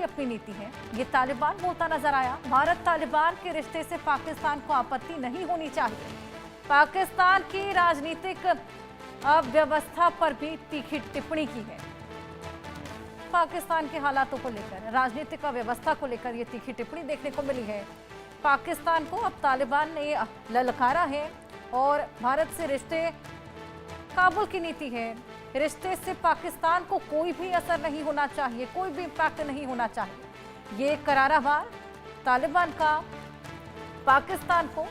की अपनी नीति है, ये तालिबान बोलता नजर आया। भारत तालिबान के रिश्ते से पाकिस्तान को आपत्ति नहीं होनी चाहिए। पाकिस्तान की राजनीतिक अव्यवस्था पर भी तीखी टिप्पणी की है। पाकिस्तान के हालातों को लेकर, राजनीतिक अव्यवस्था को लेकर ये तीखी टिप्पणी देखने को मिली है। पाकिस्तान को अब तालिबान ने ललकारा है और भारत से रिश्ते, काबुल की नीति है, रिश्ते से पाकिस्तान को कोई भी असर नहीं होना चाहिए, कोई भी इम्पैक्ट नहीं होना चाहिए। ये करारा वार तालिबान का पाकिस्तान को।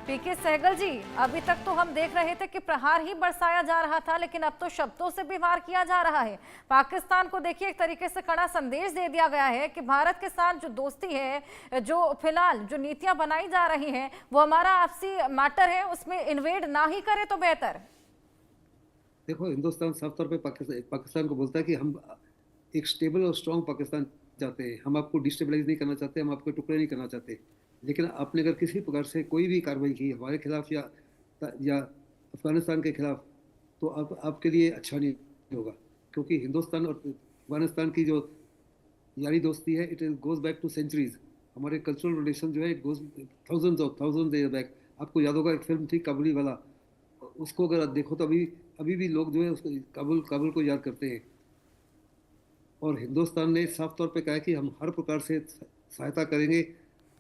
पीके सहगल जी, अभी तक तो हम देख रहे थे कि प्रहार ही बरसाया जा रहा था, लेकिन अब तो शब्दों से भी वार किया जा रहा है। पाकिस्तान को देखिए एक तरीके से कड़ा संदेश दे दिया गया है कि भारत के साथ जो दोस्ती है, जो फिलहाल जो नीतियां बनाई जा रही हैं, वो हमारा आपसी मैटर है, उसमें इन्वेड ना ही करे तो बेहतर। देखो, हिंदुस्तान साफ तौर पे पाकिस्तान को बोलता है कि हम एक स्टेबल और स्ट्रांग पाकिस्तान चाहते हैं। हम आपको डिस्टेबलाइज नहीं करना चाहते, हम आपको टुकड़े नहीं करना चाहते। लेकिन आपने अगर किसी प्रकार से कोई भी कार्रवाई की हमारे खिलाफ या अफगानिस्तान के खिलाफ, तो आपके लिए अच्छा नहीं होगा। क्योंकि हिंदुस्तान और अफगानिस्तान की जो यारी दोस्ती है, it goes back to centuries. हमारे कल्चरल रिलेशन जो है, it goes thousand year back. आपको याद होगा एक फिल्म थी काबुली वाला, उसको अगर आप देखो तो अभी भी लोग जो है उसको काबुल को याद करते हैं। और हिंदुस्तान ने साफ तौर पे कहा है कि हम हर प्रकार से सहायता करेंगे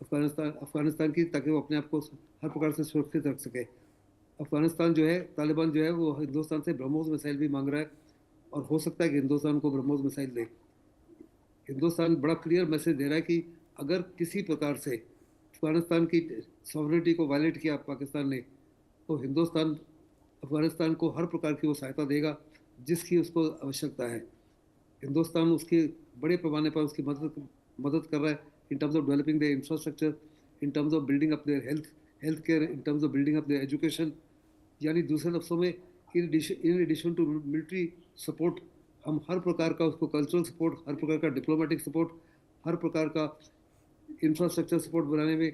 अफगानिस्तान की, ताकि वो अपने आप को हर प्रकार से सुरक्षित रख सके। अफगानिस्तान जो है, तालिबान जो है, वो हिंदुस्तान से ब्रह्मोस मिसाइल भी मांग रहा है, और हो सकता है कि हिंदुस्तान को ब्रह्मोस मिसाइल दे। हिंदुस्तान बड़ा क्लियर मैसेज दे रहा है कि अगर किसी प्रकार से अफगानिस्तान की सॉवरेनिटी को वायलेट किया पाकिस्तान ने, तो हिंदुस्तान अफगानिस्तान को हर प्रकार की वो सहायता देगा जिसकी उसको आवश्यकता है। हिंदुस्तान उसके बड़े पैमाने पर उसकी मदद कर रहा है in terms of developing the infrastructure, in terms of building up their health care, in terms of building up their education. यानी दूसरे लफ्ज़ों में, in addition to military support, हम हर प्रकार का उसको कल्चरल सपोर्ट, हर प्रकार का डिप्लोमेटिक सपोर्ट, हर प्रकार का इंफ्रास्ट्रक्चर सपोर्ट बनाने में,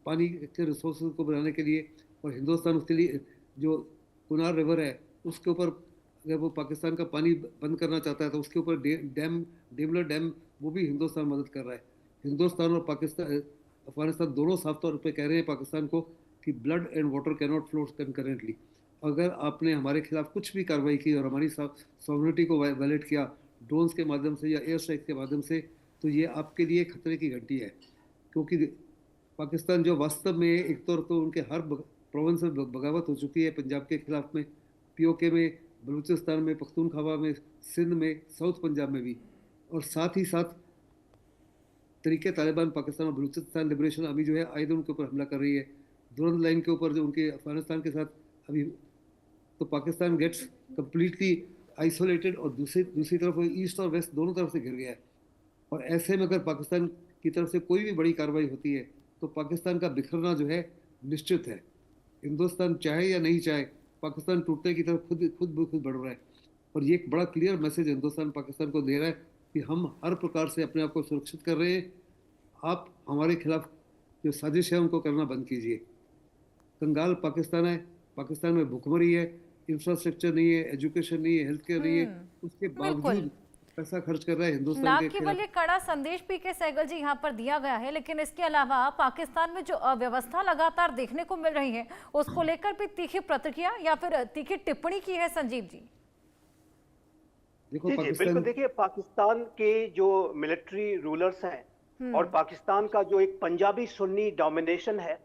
पानी के रिसोर्स को बनाने के लिए। और हिंदुस्तान उसके लिए जो कुनार रिवर है, उसके ऊपर अगर वो पाकिस्तान का पानी बंद करना चाहता है तो उसके ऊपर डेमलर डैम, वो भी हिंदुस्तान मदद कर रहा है। हिंदुस्तान और अफगानिस्तान दोनों साफ तौर पे कह रहे हैं पाकिस्तान को कि blood and water can not flow concurrently. अगर आपने हमारे खिलाफ कुछ भी कार्रवाई की और हमारी सॉवरेनिटी को वायलेट किया ड्रोन्स के माध्यम से या एयर स्ट्राइक के माध्यम से, तो ये आपके लिए खतरे की घंटी है। क्योंकि पाकिस्तान जो वास्तव में, एक तौर तो उनके हर प्रोविंस में बगावत हो चुकी है पंजाब के खिलाफ में, पीओके में, बलूचिस्तान में, पख्तूनख्वा में, सिंध में, साउथ पंजाब में भी। और साथ ही साथ तरीके तालिबान पाकिस्तान और बलूचिस्तान लिबरेशन आर्मी जो है आए दिन उनके ऊपर हमला कर रही है, दुरंत लाइन के ऊपर जो उनके अफगानिस्तान के साथ अभी। तो पाकिस्तान गेट्स कम्प्लीटली आइसोलेटेड, और दूसरी तरफ ईस्ट और वेस्ट दोनों तरफ से घिर गया है। और ऐसे में अगर पाकिस्तान की तरफ से कोई भी बड़ी कार्रवाई होती है तो पाकिस्तान का बिखरना जो है निश्चित है। हिंदुस्तान चाहे या नहीं चाहे, पाकिस्तान टूटने की तरफ खुद बढ़ रहा है। और ये एक बड़ा क्लियर मैसेज हिंदुस्तान पाकिस्तान को दे रहा है कि हम हर प्रकार से अपने आप को सुरक्षित कर रहे हैं। आप हमारे खिलाफ जो साजिश है उनको करना बंद कीजिए। कंगाल पाकिस्तान है, पाकिस्तान में भुखमरी है, इंफ्रास्ट्रक्चर नहीं है, एजुकेशन नहीं है, हेल्थ केयर नहीं है, उसके बावजूद पैसा खर्च कर रहा है हिंदुस्तान के केवल ये कड़ा संदेश पीके सहगल जी यहाँ पर दिया गया है, लेकिन इसके अलावा पाकिस्तान में जो अव्यवस्था लगातार देखने को मिल रही है, उसको लेकर भी तीखी प्रतिक्रिया या फिर तीखी टिप्पणी की है संजीव जी। देखो, जी बिल्कुल। देखिए, पाकिस्तान के जो मिलिट्री रूलर्स हैं और पाकिस्तान का जो एक पंजाबी सुन्नी डोमिनेशन है,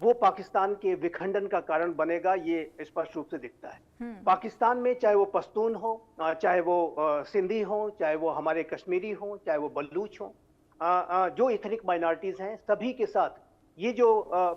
वो पाकिस्तान के विखंडन का कारण बनेगा, ये स्पष्ट रूप से दिखता है। पाकिस्तान में चाहे वो पश्तून हो, चाहे वो सिंधी हो, चाहे वो हमारे कश्मीरी हो, चाहे वो बलूच हो, जो इथनिक माइनॉरिटीज हैं, सभी के साथ ये जो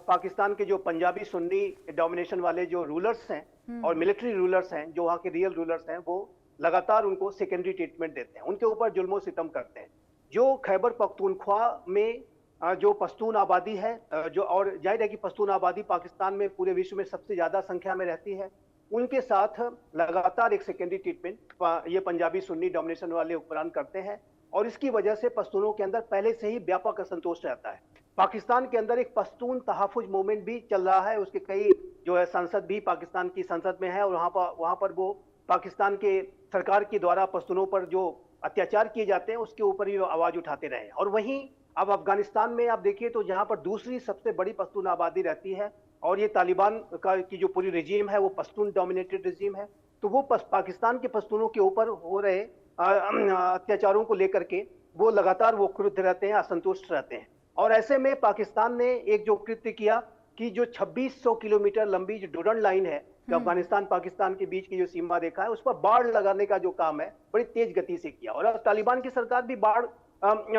पाकिस्तान के जो पंजाबी सुन्नी डोमिनेशन वाले जो रूलर्स हैं और मिलिट्री रूलर्स हैं, जो वहाँ के रियल रूलर्स हैं, वो लगातार उनको सेकेंडरी ट्रीटमेंट देते हैं, उनके ऊपर जुल्मो सितम करते हैं। जो खैबर पख्तूनख्वा में जो पश्तून आबादी है, जो, और जाहिर है कि पश्तून आबादी पाकिस्तान में पूरे विश्व में सबसे ज्यादा संख्या में रहती है, उनके साथ लगातार एक सेकेंडरी ट्रीटमेंट ये पंजाबी सुन्नी डोमिनेशन वाले हुक्मरान करते हैं। और इसकी वजह से पश्तूनों के अंदर पहले से ही व्यापक असंतोष रहता है। पाकिस्तान के अंदर एक पश्तून तहफ़्फ़ुज़ मूवमेंट भी चल रहा है, उसके कई जो है संसद भी पाकिस्तान की संसद में है, और वहाँ पर वो पाकिस्तान के सरकार के द्वारा पश्तूनों पर जो अत्याचार किए जाते हैं उसके ऊपर भी आवाज उठाते रहे। और वहीं अब अफगानिस्तान में आप देखिए तो जहां पर दूसरी सबसे बड़ी पश्तून आबादी रहती है और ये तालिबान का की जो पूरी रिजीम है वो पश्तून डोमिनेटेड रिजीम है, तो वो पाकिस्तान के पश्तूनों के ऊपर हो रहे अत्याचारों को लेकर के वो लगातार वो क्रुद्ध रहते हैं, असंतुष्ट रहते हैं। और ऐसे में पाकिस्तान ने एक जो कृत्य किया कि जो 2600 किलोमीटर लंबी जो डूरन लाइन है, जो अफगानिस्तान पाकिस्तान के बीच की जो सीमा रेखा है, उस पर बाढ़ लगाने का जो काम है बड़ी तेज गति से किया। और अब तालिबान की सरकार भी बाढ़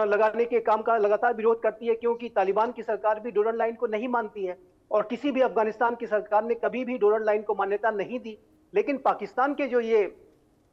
लगाने के काम का लगातार विरोध करती है, क्योंकि तालिबान की सरकार भी डूरन लाइन को नहीं मानती है और किसी भी अफगानिस्तान की सरकार ने कभी भी डूरन लाइन को मान्यता नहीं दी। लेकिन पाकिस्तान के जो ये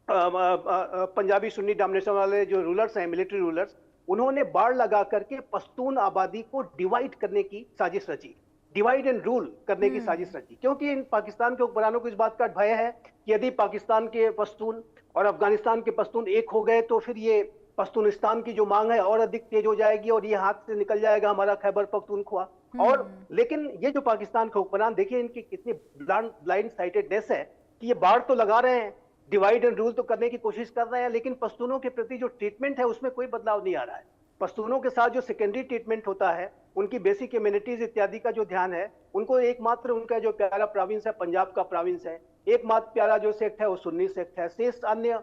पंजाबी सुन्नी डोमिनेशन वाले जो रूलर्स हैं, मिलिट्री रूलर्स, उन्होंने बाढ़ लगा करके पश्तून आबादी को डिवाइड करने की साजिश रची, डिवाइड एंड रूल करने की साजिश रची। क्योंकि इन पाकिस्तान के हुक्मरानों को इस बात का भय है कि यदि पाकिस्तान के पश्तून और अफगानिस्तान के पश्तून एक हो गए तो फिर ये पश्तूनिस्तान की जो मांग है और अधिक तेज हो जाएगी और ये हाथ से निकल जाएगा हमारा खैबर पख्तूनख्वा। और लेकिन ये जो पाकिस्तान के हुक्मरान, देखिए इनकी कितनी ब्लाइंड साइटेडनेस है कि ये बाढ़ तो लगा रहे हैं, डिवाइड एंड रूल तो करने की कोशिश कर रहे हैं, लेकिन पश्तूनों के प्रति जो ट्रीटमेंट है उसमें कोई बदलाव नहीं आ रहा है। पश्तूनों के साथ जो सेकेंडरी ट्रीटमेंट होता है, उनकी बेसिक इम्यूनिटीज इत्यादि का जो ध्यान है, उनको एकमात्र उनका जो प्यारा प्रोविंस है पंजाब का प्रोविंस है, एकमात्र प्यारा जो सेक्ट है वो सुन्नी सेक्ट है, शेष अन्य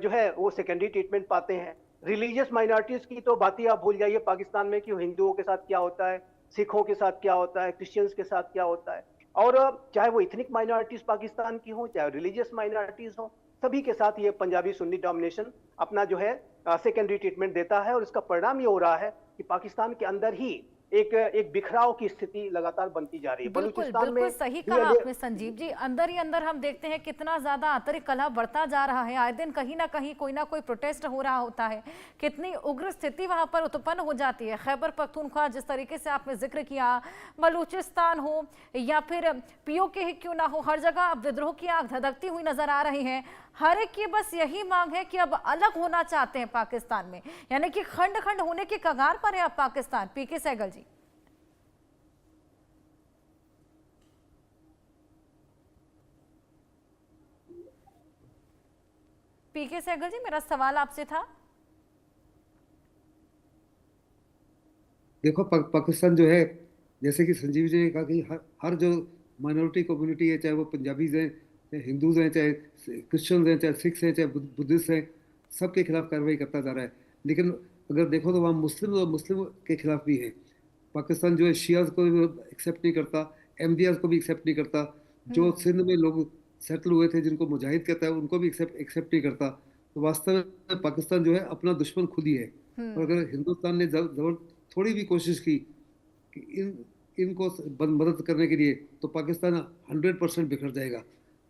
जो है वो सेकेंडरी ट्रीटमेंट पाते हैं। रिलीजियस माइनॉरिटीज की तो बात ही आप भूल जाइए पाकिस्तान में कि हिंदुओं के साथ क्या होता है, सिखों के साथ क्या होता है, क्रिश्चियंस के साथ क्या होता है। और चाहे वो इथनिक माइनॉरिटीज पाकिस्तान की हो, चाहे रिलीजियस माइनॉरिटीज हो, सभी के साथ ये पंजाबी सुन्नी डोमिनेशन अपना जो है सेकेंडरी ट्रीटमेंट देता है। और इसका परिणाम ये हो रहा है कि पाकिस्तान के अंदर ही एक बिखराव की स्थिति लगातार बनती जा रही है। बिल्कुल बिल्कुल सही कहा आपने संजीव जी। अंदर ही अंदर हम देखते हैं कितना ज्यादा आंतरिक कलह बढ़ता जा रहा है, आए दिन कहीं ना कहीं कोई ना कोई प्रोटेस्ट हो रहा होता है, कितनी उग्र स्थिति वहां पर उत्पन्न हो जाती है। खैबर पख्तूनख्वा जिस तरीके से आपने जिक्र किया, बलूचिस्तान हो या फिर पीओके ही क्यों ना हो, हर जगह अब विद्रोह की आग धधकती हुई नजर आ रही है। हर एक की बस यही मांग है कि अब अलग होना चाहते हैं पाकिस्तान में, यानी कि खंड खंड होने के कगार पर है अब पाकिस्तान। पीके सहगल जी। पीके सहगल जी, मेरा सवाल आपसे था। देखो पाकिस्तान जो है, जैसे कि संजीव जी ने कहा कि हर जो माइनॉरिटी कम्युनिटी है, चाहे वो पंजाबीज हैं, चाहे हिंदूज हैं, चाहे क्रिश्चियंस हैं, चाहे सिख्स हैं, चाहे बुद्धिस्ट हैं, सबके खिलाफ कार्रवाई करता जा रहा है। लेकिन अगर देखो तो वहाँ मुस्लिम और मुस्लिम के खिलाफ भी है। पाकिस्तान जो है शियाज को भी एक्सेप्ट नहीं करता, एमडीआर को भी एक्सेप्ट नहीं करता, जो सिंध में लोग सेटल हुए थे जिनको मुजाहिद कहता है उनको भी एक्सेप्ट नहीं करता। तो वास्तव में पाकिस्तान जो है अपना दुश्मन खुद ही है। और अगर हिंदुस्तान ने थोड़ी भी कोशिश की कि इनको मदद करने के लिए, तो पाकिस्तान 100% बिखर जाएगा।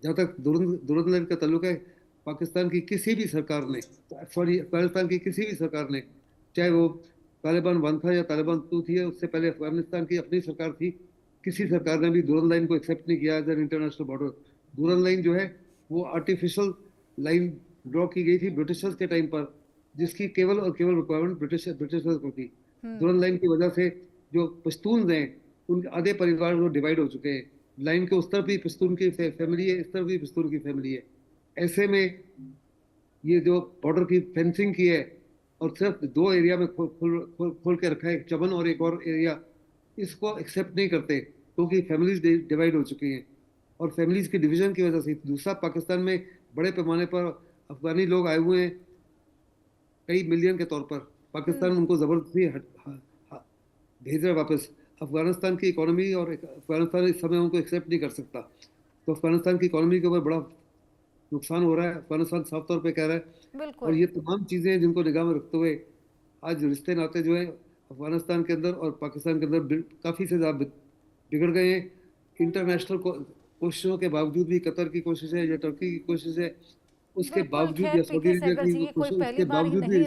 जहाँ तक दुरंदर का ताल्लुक है, पाकिस्तान की किसी भी सरकार ने, अफगानिस्तान की किसी भी सरकार ने, चाहे वो तालिबान 1 था या तालिबान 2 थी, उससे पहले अफगानिस्तान की अपनी सरकार थी, किसी सरकार ने भी दुरंद लाइन को एक्सेप्ट नहीं किया as an international border. Durand line जो है वो आर्टिफिशियल लाइन ड्रॉ की गई थी ब्रिटिशर्स के टाइम पर, जिसकी केवल और केवल रिक्वायरमेंट ब्रिटिशर्स को थी। दुरंद लाइन की वजह से जो पश्तून हैं उनके आधे परिवार वो डिवाइड हो चुके हैं। लाइन के उस तरफ भी पश्तून की फैमिली है, इस तरफ भी पश्तून की फैमिली है। ऐसे में ये जो बॉर्डर की फेंसिंग की है और सिर्फ 2 एरिया में खोल के रखा है, एक चमन और एक और एरिया, इसको एक्सेप्ट नहीं करते क्योंकि फैमिलीज डिवाइड हो चुकी हैं। और फैमिलीज के डिवीजन की वजह से दूसरा, पाकिस्तान में बड़े पैमाने पर अफगानी लोग आए हुए हैं, कई मिलियन के तौर पर। पाकिस्तान उनको जबरदस्ती भेज रहा है वापस। अफगानिस्तान की इकोनॉमी और अफगानिस्तान इस समय उनको एक्सेप्ट नहीं कर सकता, तो अफगानिस्तान की इकोनॉमी के ऊपर बड़ा नुकसान हो रहा है। अफगानिस्तान साफ तौर पे कह रहा है। और ये तमाम चीज़ें जिनको निगाह में रखते हुए आज रिश्ते नाते जो है अफगानिस्तान के अंदर और पाकिस्तान के अंदर काफ़ी से ज़्यादा बिगड़ गए हैं। इंटरनेशनल कोशिशों के बावजूद भी, कतर की कोशिश है या टर्की की कोशिश है, उसके बावजूद या सऊदी अरब की कोशिश, उसके बावजूद भी